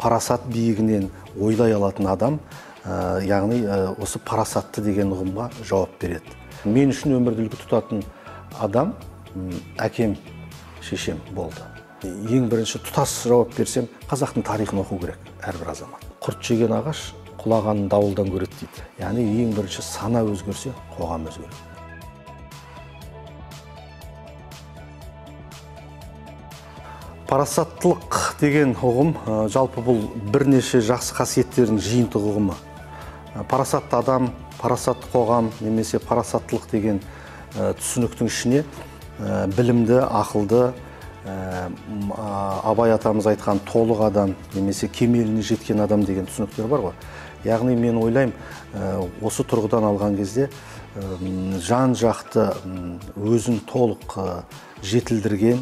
парасат биігінен ойлай алатын адам, яғни осы парасатты деген ұғымға жауап береді. Мен үшін өмірді үлгі тұтатын адам әкем, шешем болды. Ең бірінші тұтас жауап берсем, қазақтың тарихын оқу керек әрбір азамат. Құрт жеген ағаш құлаған дауылдан көреді дейді. Яғни ең бірінші сана өзгерсе, қоғам өзгереді. Парасаттылық деген ұғым, жалпы бұл бірнеше жақсы қасиеттердің жиынтық ұғымы. Парасатты адам, парасатты қоғам немесе парасаттылық деген түсініктің ішіне білімді, ақылды, Абай атамыз айтқан толық адам немесе кемеліне жеткен адам деген түсініктер бар ғой. Яғни мен ойлаймын, осы тұрғыдан алған кезде жан жақты өзін толық жетілдірген,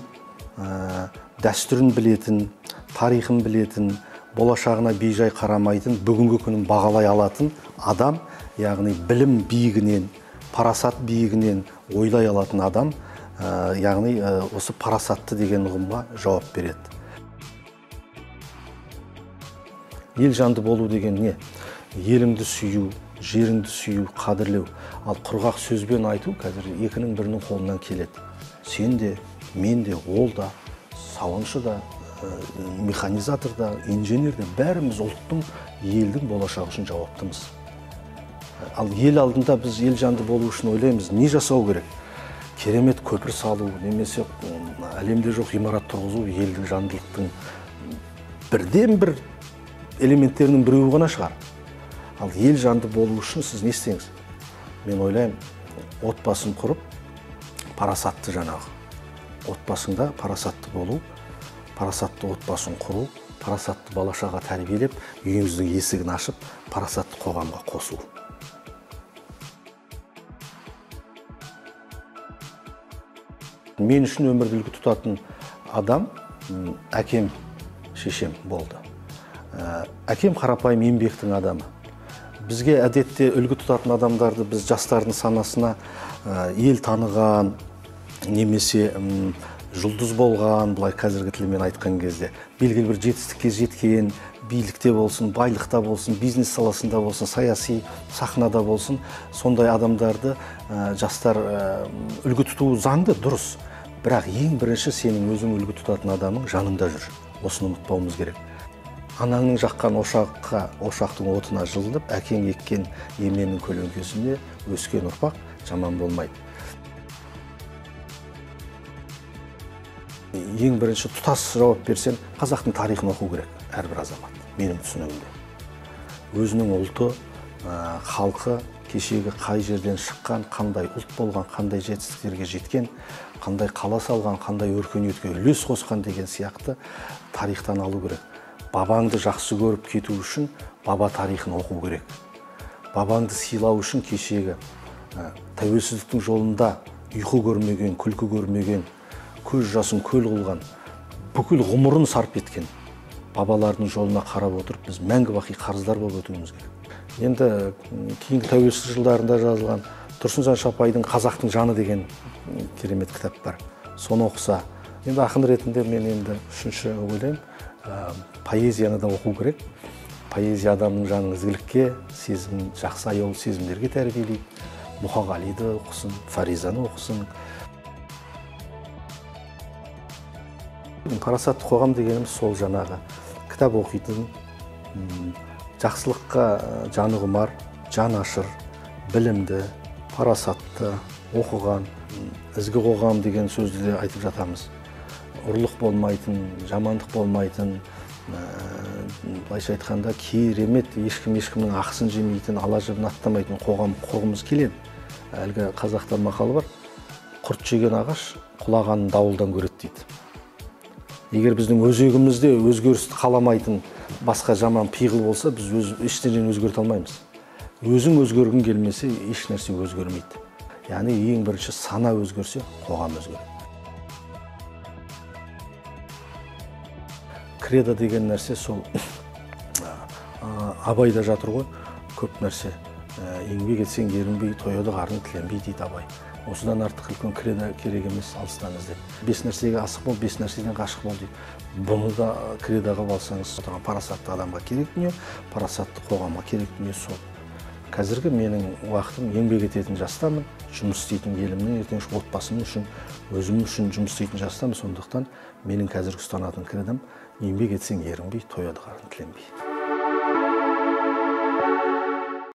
дәстүрін білетін, тарихын білетін, болашағына бейжай қарамайтын, бүгінгі күнін бағалай алатын адам, яғни білім биігінен, парасат биігінен ойлай алатын адам, яғни осы парасатты деген ұғымға жауап береді. Ел жанды болу деген не? Еліңді сүю, жеріңді сүю, қадірлеу. Ал құрғақ сөзбен айту қазір екінің бірінің қолынан келеді. Сен де, мен де, ол да, сауыншы да, механизатор да, инженер де, бәріміз ұлттың, елдің болашағы үшін жауаптымыз. Ал ел алдында біз ел жанды болу үшін ойлаймыз, не жасау керек? Керемет көпір салу, немесе әлемде жоқ ғимарат тұрғызу елдің жандылықтың бірден бір элементтерінің біреуі ғана шығар. Ал ел жанды болу үшін сіз не істеңіз? Мен ойлаймын, отбасын құрып, парасатты жаңағы. Отбасында парасатты болу, парасатты отбасын құру, парасатты балашаға тәрбиелеп, үйіңіздің есігін ашып, парасатты қоғамға қосу. Мен үшін өмірді үлгі тұтатын адам әкем, шешем болды. Әкем қарапайым еңбектің адамы. Бізге әдетте үлгі тұтатын адамдарды біз жастардың санасына ел таныған, немесе жұлдыз болған, бұлай қазіргі тілмен айтқан кезде, белгілі бір жетістікке жеткен, билікте болсын, байлықта болсын, бизнес саласында болсын, саяси сахнада болсын, сондай адамдарды жастар үлгі тұту заңды, дұрыс. Бірақ ең бірінші сенің өзің үлгі тұтатын адамың жаныңда жүр. Осыны ұмытпауымыз керек. Анаңның жаққан ошаққа, ошақтың отына жылынып, әкең еккен еменің көлеңкесінде өскен ұрпақ жаман болмайды. Ең бірінші тұтас жауап берсем, қазақтың тарихын оқу керек әрбір азамат, менің түсінігімде. Өзінің ұлты, халқы, кешегі қай жерден шыққан, қандай ұлт болған, қандай жетістіктерге жеткен, қандай қала салған, қандай өркениетке үлес қосқан деген сияқты тарихтан алу керек. Бабаңды жақсы көріп кету үшін баба тарихын оқу керек. Бабаңды сыйлау үшін кешегі тәуелсіздіктің жолында ұйқы көрмеген, күлкі көрмеген, көз жасын көл қылған, бүкіл ғұмырын сарп еткен бабалардың жолына қарап отырып, біз мәңгі бақи қарыздар болып өтуіміз керек. Енді кейінгі тәуелсіз жылдарында жазылған Тұрсынжан Шапайдың «Қазақтың жаны» деген керемет кітап бар. Соны оқыса, енді ақын ретінде мен енді үшінші ойлаймын, поэзияны да оқу керек. Поэзия адамның жанын ізгілікке, сезім, жақсы аяулы сезімдерге тәрбиелейді. Мұқағалиды оқысын, Фаризаны оқысын. Парасатты қоғам дегеніміз сол жаңағы кітап оқитын, жақсылыққа жаны құмар, жан ашыр, білімді, парасатты, оқыған, ізгі қоғам деген сөзді де айтып жатамыз. Ұрлық болмайтын, жамандық болмайтын, былайша айтқанда керемет, ешкімнің ақысын жемейтін, ала жібін аттамайтын қоғам құрғымыз келеді. Әлгі қазақта мақалы бар, құрт жеген ағаш құлаған дауылдан көреді дейді. Егер біздің өзегімізде өзгерісті қаламайтын басқа жаман пиғыл болса, біз ештеңені өзгерте алмаймыз. Өзің өзгергің келмесе, еш нәрсе өзгермейді. Яғни ең бірінші сана өзгерсе, қоғам өзгереді. Кредо деген нәрсе сол Абайда жатыр ғой, көп нәрсе. еңбек етсең ерінбей, тояды қарын тіленбей дейді абай. Осыдан артық үлкен кредо керек емес, алыстан іздеп. 5 нәрсеге асық бол, 5 нәрседен қашық бол дейді. Бұны да кредо қылып алсаңыз, парасатты адамға керек дүние, парасатты қоғамға керек дүние сол. Қазіргі менің уақытым еңбек ететін жастамын, жұмыс істейтін елімнің ертең отбасым үшін, өзім үшін жұмыс істейтін жастамын. Сондықтан менің қазіргі ұстанатын кредом еңбек етсең ерінбей, тояды қарын тіленбей.